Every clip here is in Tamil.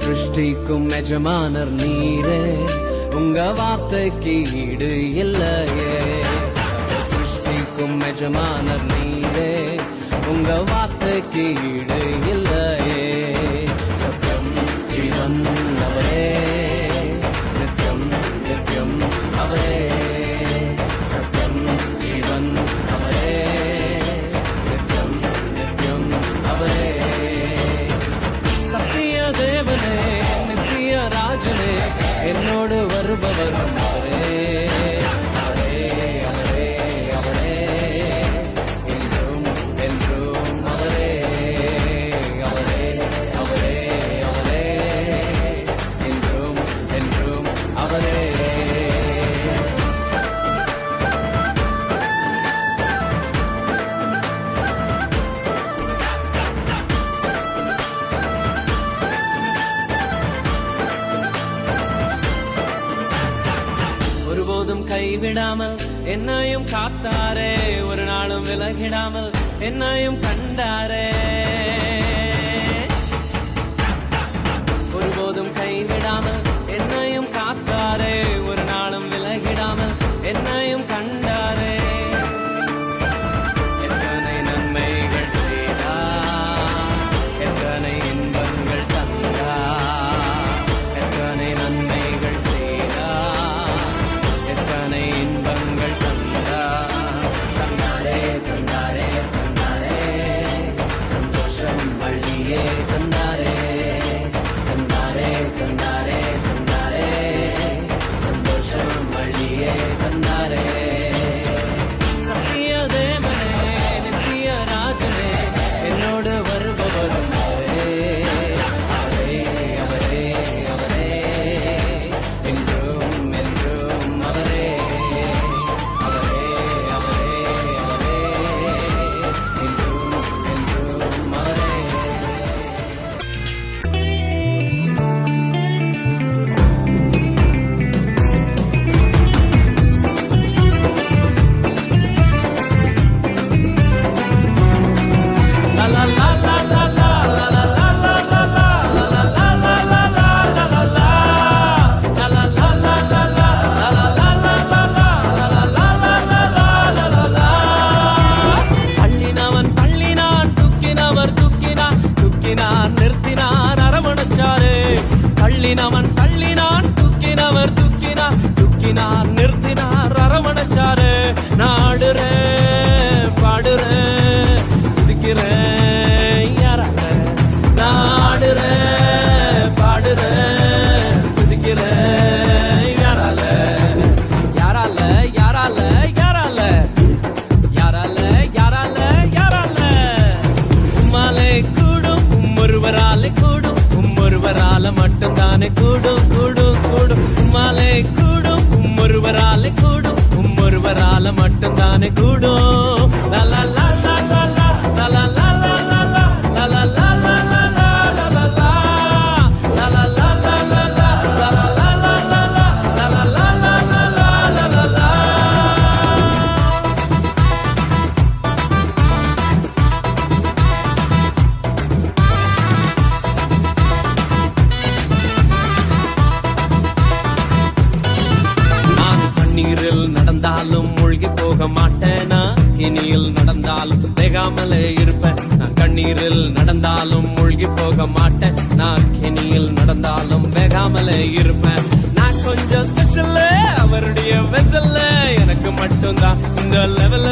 சிருஷ்டிக்கும் எஜமானர் நீரே, உங்க வார்த்தைக்கு ஈடு இல்லையே. சிருஷ்டிக்கும் எஜமானர் நீரே, உங்க வார்த்தைக்கு ஈடு இல்லையே. சத்தியம் ஜீவன் அவரே, நித்யம் நித்யம் அவரே. சத்தியம் ஜீவன் அவரே, நித்யம் நித்யம் அவரே. சத்திய தேவனே, நித்திய ராஜனே, என்னோடு வருபவர் அவரே. அவரே அவரே அவரே, என்றும் என்றும் அவரே. அவரே அவரே அவரே, என்றும் என்றும் அவரே. ஒருபோதும் கைவிடாமல் என்னையும் காத்தாரே, ஒரு நாளும் விலகிடாமல் என்னையும் கண்டாரே. ஒருபோதும் கைவிடாமல் என்னையும் காத்தாரே, ஒரு நாளும் விலகிடாமல் என்னையும் கண்டாரே. எத்தனை நன்மைகள் செய்தார், எத்தனை இன்பங்கள் தந்தார். எத்தனை நன்மைகள் செய்தார், எத்தனை இன்பங்கள் தந்தார். தந்தாரே தந்தாரே தந்தாரே, சந்தோஷம் வள்ளியே தந்தாரே. தந்தாரே தந்தாரே தந்தாரே, சந்தோஷம் வள்ளியே தந்தாரே. சத்திய தேவனே, நித்திய ராஜனே, என்னோடு வருபவரும் அவரே. அவரே அவரே அவரே, என்றும் என்றும் அவரே. அவரே அவரே அவரே, என்றும் என்றும் அவரே. பள்ளினவன் தூக்கினவர் தூக்கினார், தூக்கினார் நிறுத்தினார் அரவணைச்சாரு. பள்ளினவன் தூக்கினவர் தூக்கினார், தூக்கினார் நிறுத்தினார் அரவணைச்சாரு. நாடுறேன் பாடுறேன் துதிக்கிறேன் யாரால. நாடுறேன் பாடுறேன் துதிக்கிறேன் யாரால. யாரால யாரால யாரால யாரால யாரால யாரால. உம்மாலே கூடும், ஒருவராலே கூடும், ஒருவரால மட்டும்தானே கூடும் கூடும் கூடும். உம்மாலே கூடும், ஒருவராலே கூடும், ஒருவரால மட்டும்தானே கூடும். லா லா லா லா லா லா லா லா லா லா லா லா லா லா லா லா லா லா லா. லா லா லா லா லா லா லா லா லா லா லா லா லா லா லா லா. நான் தண்ணீரில் நடந்தாலும் மூழ்கி போக மாட்டேனா, கிணியில் நடந்தாலும் வேகாமலே இருப்பேன். நான் கண்ணீரில் நடந்தாலும் மூழ்கி போக மாட்டேன், நான் கிணியில் நடந்தாலும் வேகாமலே இருப்பேன். நான் கொஞ்சம் ஸ்பெஷல், அவருடைய வெசல்ல எனக்கு மட்டும்தான் இந்த லெவல.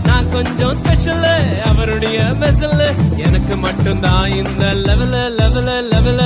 நான் கொஞ்சம் ஸ்பெஷல், அவருடைய வெசல்ல எனக்கு மட்டும்தான் இந்த லெவல லெவல லெவல.